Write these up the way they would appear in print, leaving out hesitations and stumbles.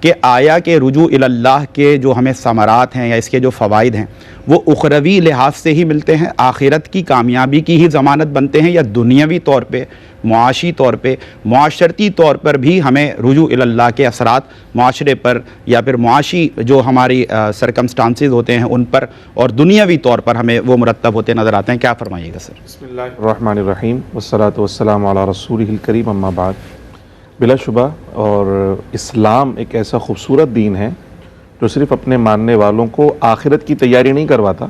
कि आया के रुजू इल्लाह के जो हमें समरात हैं या इसके जो फ़वाइद हैं वो उखरवी लिहाज से ही मिलते हैं, आखिरत की कामयाबी की ही ज़मानत बनते हैं, या दुनियावी तौर पे, मुआशी तौर पे, मुआशरती तौर पर भी हमें रुजू इल्लाह के असरात माशरे पर या फिर मुआशी जो हमारी सरकमस्टांसेस होते हैं उन पर और दुनियावी तौर पर हमें वो मुरतब होते नज़र आते हैं? क्या फरमाइएगा सर? बिस्मिल्लाहिर्रहमानिर्रहीम वस्सलातु वस्सलामु अला रसूलिहिल करीम, अम्मा बाद। बिलाशुबा और इस्लाम एक ऐसा खूबसूरत दीन है जो सिर्फ़ अपने मानने वालों को आखिरत की तैयारी नहीं करवाता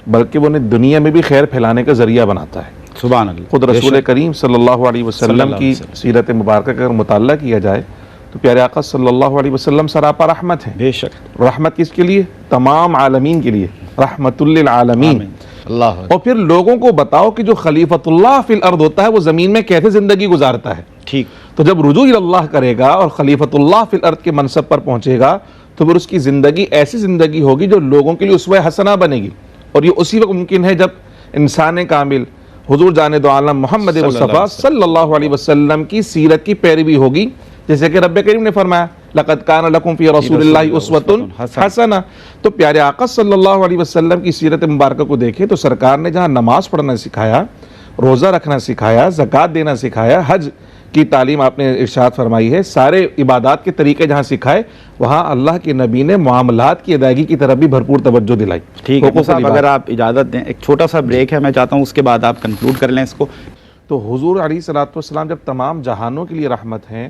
बल्कि वो उन्हें दुनिया में भी खैर फैलाने का ज़रिया बनाता है। सुभान अल्लाह। खुद रसूल करीम सल्लल्लाहु अलैहि वसल्लम की सीरत मुबारक का अगर मुताला किया जाए तो प्यारे आका सल्लल्लाहु अलैहि वसल्लम सरापा रहमत है। बेशक। रहमत किसके लिए? तमाम आलमीन के लिए, रहमतुल लिल आलमीन। अल्लाह। और फिर लोगों को बताओ कि जो खलीफतुल्लाह फिल अर्द होता है वो ज़मीन में कैसे ज़िंदगी गुजारता है। ठीक। तो जब रुजू इल्लाह करेगा और खलीफतुल्लाह फिल अर्द के मनसब पर पहुंचेगा तो फिर उसकी ज़िंदगी ऐसी ज़िंदगी होगी जो लोगों के लिए उसवा हसना बनेगी। और ये उसी वक्त मुमकिन है जब इंसान कामिल हुजूर जाने दो आलम मोहम्मद मुस्तफ़ा सल्लल्लाहु अलैहि वसल्लम की सीरत की पैरवी होगी। जैसे कि रब्बे करीम ने फरमाया लक़द कान लकुम फ़ी रसूलिल्लाहि उस्वतुन हसना। तो प्यारे आका सल्लल्लाहु अलैहि वसल्लम की सीरत मुबारक को देखें तो सरकार ने जहाँ नमाज पढ़ना सिखाया, रोज़ा रखना सिखाया, ज़कात देना सिखाया, हज की तालीम आपने इरशाद फरमाई है, सारे इबादात के तरीके जहाँ सिखाए वहाँ अल्लाह के नबी ने मामलात की अदायगी की तरफ भी भरपूर तवज्जो दिलाई। ठीक है साहब, अगर आप इजाज़त दें एक छोटा सा ब्रेक है, मैं चाहता हूँ उसके बाद आप कंक्लूड कर लें इसको। तो हुजूर अलैहिस्सलातु वस्सलाम जब तमाम जहानों के लिए रहमत हैं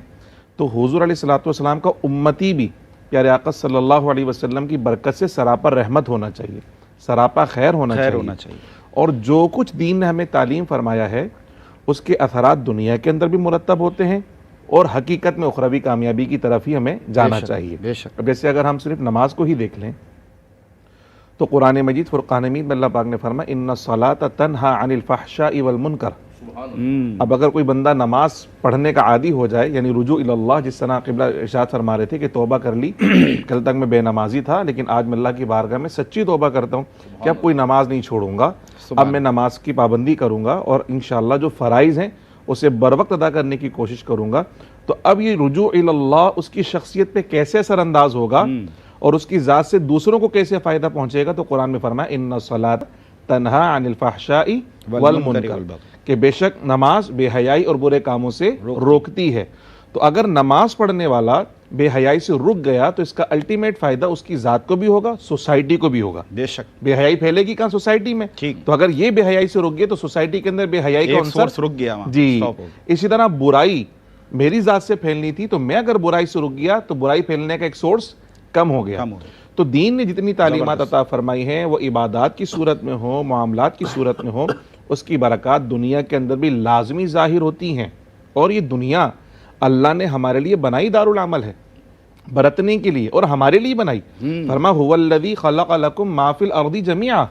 तो हुजूर अलैहिस्सलातु वस्सलाम का उम्मती भी प्यारे आका सल्लल्लाहु अलैहि वसल्लम की बरकत से सरापा रहमत होना चाहिए, सरापा खैर होना चाहिए। और जो कुछ दीन ने हमें तालीम फरमाया है उसके असरात दुनिया के अंदर भी मुरतब होते हैं और हकीकत में उखरवी कामयाबी की तरफ ही हमें जाना चाहिए। अब जैसे अगर हम सिर्फ नमाज को ही देख लें तो कुरान मजीद फुरकान हमीद में अल्लाह पाक ने फरमाया इन्ना सलात तन्हा अनिल फहशाई वल मुनकर। अब अगर कोई बंदा नमाज पढ़ने का आदी हो जाए, यानी रुजू इल्लाह, जिस तरह क़िबला इरशाद फरमा रहे थे कि तौबा कर ली, कल तक मैं बेनमाजी था लेकिन आज मैं अल्लाह की बारगाह में सच्ची तौबा करता हूँ कि अब कोई नमाज नहीं छोड़ूंगा, अब मैं नमाज की पाबंदी करूँगा और इंशाअल्लाह जो फ़राइज़ हैं उसे बर वक्त अदा करने की कोशिश करूँगा। तो अब ये रुजू इल्लाह उसकी शख्सियत पे कैसे असरअंदाज होगा और उसकी ज़ात से दूसरों को कैसे फ़ायदा पहुँचेगा? तो कुरान में फरमाया इन्ना सलात तन्हा अनिल फहशाई वल मुनकर, कि बेशक नमाज बेहयाई और बुरे कामों से रोकती है। तो अगर नमाज पढ़ने वाला बेहयाई से रुक गया तो इसका अल्टीमेट फायदा उसकी जात को भी होगा, सोसाइटी को भी होगा। बेशक बेहयाई फैलेगी कहाँ? सोसाइटी में। ठीक। तो अगर ये बेहयाई से रुक गए तो सोसाइटी के अंदर बेहयाई का अंसर रुक गया जी। इसी तरह बुराई मेरी जात से फैलनी थी तो मैं अगर बुराई से रुक गया तो बुराई फैलने का एक सोर्स कम हो गया। तो दीन ने जितनी तालीमात अता फरमाई हैं वो इबादात की सूरत में हो, मामलात की सूरत में हो, उसकी बरक़ात दुनिया के अंदर भी लाजमी ज़ाहिर होती हैं। और ये दुनिया अल्लाह ने हमारे लिए बनाई दारुल अमल है, बरतने के लिए, और हमारे लिए बनाई। फरमा हुवल्लज़ी खलक़ लकुम मा फिल अर्दी जमीआ,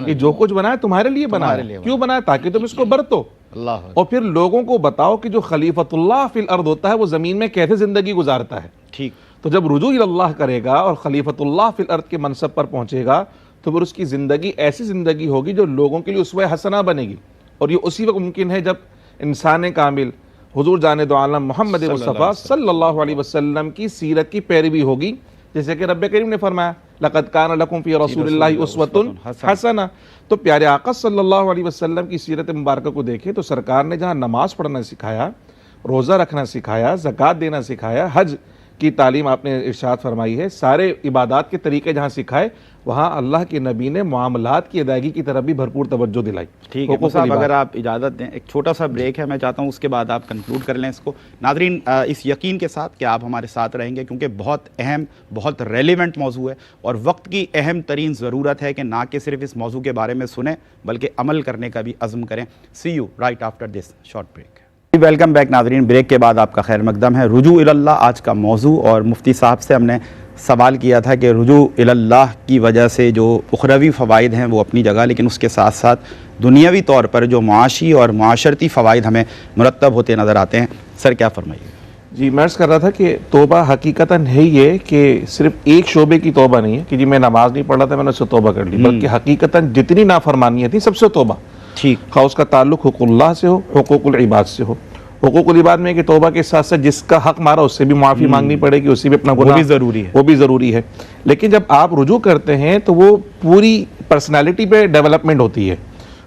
ये जो कुछ बनाया तुम्हारे लिए बनाया। क्यों बनाया? ताकि तुम इसको बरतो। और फिर लोगों को बताओ कि जो खलीफतुल्लाह फिल अर्द होता है वो ज़मीन में कैसे ज़िंदगी गुजारता है। ठीक। तो जब रुजू इल्लाह करेगा और खलीफतुल्लाह फिल अर्द के मनसब पर पहुंचेगा तो फिर उसकी ज़िंदगी ऐसी ज़िंदगी होगी जो लोगों के लिए उसवा हसना बनेगी। और ये उसी वक्त मुमकिन है जब इंसान कामिल हुजूर जाने दो आलम मोहम्मद मुस्तफ़ा सल्लल्लाहु अलैहि वसल्लम की सीरत की पैरवी होगी। जैसे कि रब्बे करीम ने फरमाया लक़द कान लकुम फ़ी रसूलिल्लाहि उस्वतुन हसना। तो प्यारे आका सल्लल्लाहु अलैहि वसल्लम की सीरत मुबारक को देखें तो सरकार ने जहाँ नमाज पढ़ना सिखाया, रोज़ा रखना सिखाया, ज़कात देना सिखाया, हज की तालीम आपने इरशाद फरमाई है, सारे इबादात के तरीके जहाँ सिखाए वहाँ अल्लाह के नबी ने मामलात की अदायगी की तरफ भी भरपूर तवज्जो दिलाई। ठीक है साहब, अगर आप इजाज़त दें एक छोटा सा ब्रेक है, मैं चाहता हूँ उसके बाद आप कंक्लूड कर लें इसको। नाज़रीन, इस यकीन के साथ कि आप हमारे साथ रहेंगे क्योंकि बहुत अहम, बहुत रेलिवेंट मौजू है और वक्त की अहम तरीन ज़रूरत है कि ना कि सिर्फ इस मौजू के बारे में सुने बल्कि अमल करने का भी अज़्म करें। See you right after this short break. Welcome back नाज़रीन, ब्रेक के बाद आपका खैर मकदम है। रुजू इल्लाह आज का मौजू, और मुफ्ती साहब से हमने सवाल किया था कि रुजू इल्लाह की वजह से जो उखरवी फ़वाइद हैं वो अपनी जगह, लेकिन उसके साथ साथ दुनियावी तौर पर जो मुआशी और मुआशरती फ़वाइद हमें मुरतब होते नज़र आते हैं। सर क्या फरमाइए? जी, मैं अर्ज़ कर रहा था कि तौबा हकीकतन है ये कि सिर्फ एक शोबे की तौबा नहीं है कि जी मैं नमाज नहीं पढ़ रहा था मैंने उससे तौबा कर ली, बल्कि हकीकतन जितनी नाफरमानियाँ थी सबसे तौबा। ठीक। खा उसका ताल्लुक़ हुक़ुल्लाह से हो, हुक़ूक़ुल इबाद से हो। हुकूकुल इबाद में कि तौबा के साथ साथ जिसका हक मारा उससे भी माफ़ी मांगनी पड़ेगी, उससे भी अपना गुनाह, वो भी ज़रूरी है, वो भी ज़रूरी है। लेकिन जब आप रुजू करते हैं तो वो पूरी पर्सनैलिटी पे डेवलपमेंट होती है,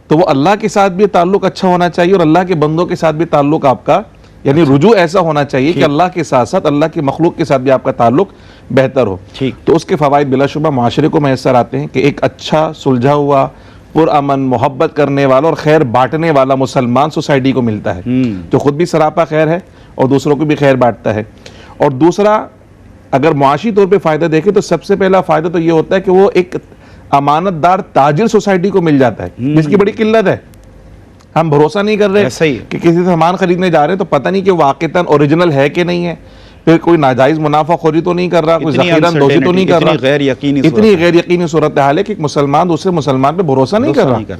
तो वो अल्लाह के साथ भी ताल्लुक अच्छा होना चाहिए और अल्लाह के बंदों के साथ भी ताल्लुक आपका, यानी रुजू ऐसा होना चाहिए कि अल्लाह के साथ साथ अल्लाह के मखलूक के साथ भी आपका ताल्लुक बेहतर हो। तो उसके फ़वाइद बिलाशुबा माशरे को मैसर आते हैं कि एक अच्छा सुलझा हुआ पुरअमन मोहब्बत करने वाला और खैर बांटने वाला मुसलमान सोसाइटी को मिलता है, जो खुद भी सरापा खैर है और दूसरों को भी खैर बांटता है। और दूसरा, अगर मुआशी तौर पे फ़ायदा देखें तो सबसे पहला फ़ायदा तो ये होता है कि वो एक अमानतदार ताजिर सोसाइटी को मिल जाता है, जिसकी बड़ी किल्लत है। हम भरोसा नहीं कर रहे कि किसी से सामान खरीदने जा रहे हैं तो पता नहीं कि वाक़तन ओरिजिनल है कि नहीं है, फिर कोई नाजायज़ मुनाफाखोरी तो नहीं कर रहा, कोई ज़ख़ीरंदोज़ी तो नहीं कर रहा। इतनी गैर यकीनी सूरत हाल है कि मुसलमान दूसरे मुसलमान पे भरोसा नहीं कर रहा।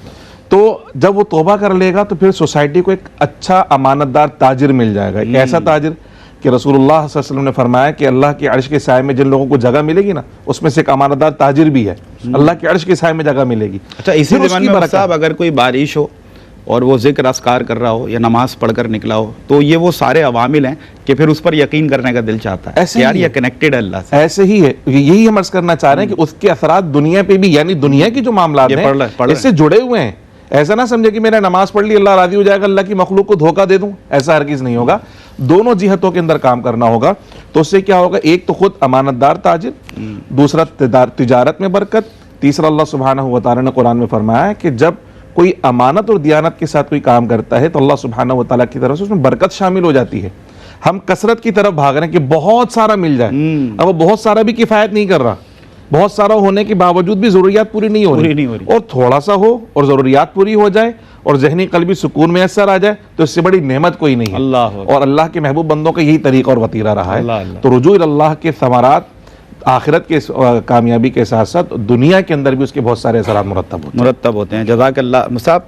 तो जब वो तौबा कर लेगा तो फिर सोसाइटी को एक अच्छा अमानतदार ताजिर मिल जाएगा, एक ऐसा ताजिर कि रसूलुल्लाह सल्लल्लाहु अलैहि वसल्लम ने फरमाया कि अल्लाह के अर्श के साए में जिन लोगों को जगह मिलेगी ना, उसमें से एक अमानतदार ताजिर भी है, अल्लाह के अर्श के साए में जगह मिलेगी। अच्छा, इसी ज़माने में साहब अगर कोई बारिश हो और वो जिक्र अस्कार कर रहा हो या नमाज पढ़कर निकला हो, तो ये वो सारे अवामिल हैं कि फिर उस पर यकीन करने का दिल चाहता है। ऐसे यार ये कनेक्टेड है अल्लाह से। ऐसे ही है, यही हम अर्ज करना चाह रहे हैं कि उसके असरात दुनिया पे भी, यानी दुनिया की जो मामलात हैं इससे जुड़े हुए हैं। ऐसा ना समझे कि मैंने नमाज पढ़ ली अल्लाह राजी हो जाएगा, अल्लाह की मखलूक को धोखा दे दूं, ऐसा हरगिज़ नहीं होगा। दोनों जिहतों के अंदर काम करना होगा। तो उससे क्या होगा, एक तो खुद अमानतदार ताजिर, दूसरा तिजारत में बरकत, तीसरा अल्लाह सुब्हानहू व तआला ने कुरान में फरमाया है कि जब कोई अमानत और दियानत के साथ कोई काम करता है तो अल्लाह सुब्हानहू व तआला की तरफ से उसमें बरकत शामिल हो जाती है। हम कसरत की तरफ भाग रहे हैं कि बहुत सारा मिल जाए, अब वो बहुत सारा भी किफ़ायत नहीं कर रहा, बहुत सारा होने के बावजूद भी ज़रूरियात पूरी नहीं हो रही। और थोड़ा सा हो और ज़रूरियात पूरी हो जाए और ज़हनी क़ल्बी सुकून में असर आ जाए तो इससे बड़ी नेमत कोई नहीं है। और अल्लाह के महबूब बंदों का यही तरीक़ा और वतीरा रहा है। तो रुजू अल्लाह के समारात आखिरत के कामयाबी के साथ साथ दुनिया के अंदर भी उसके बहुत सारे असरात मुरत्तब होते हैं। जज़ाकल्लाह मुसाब।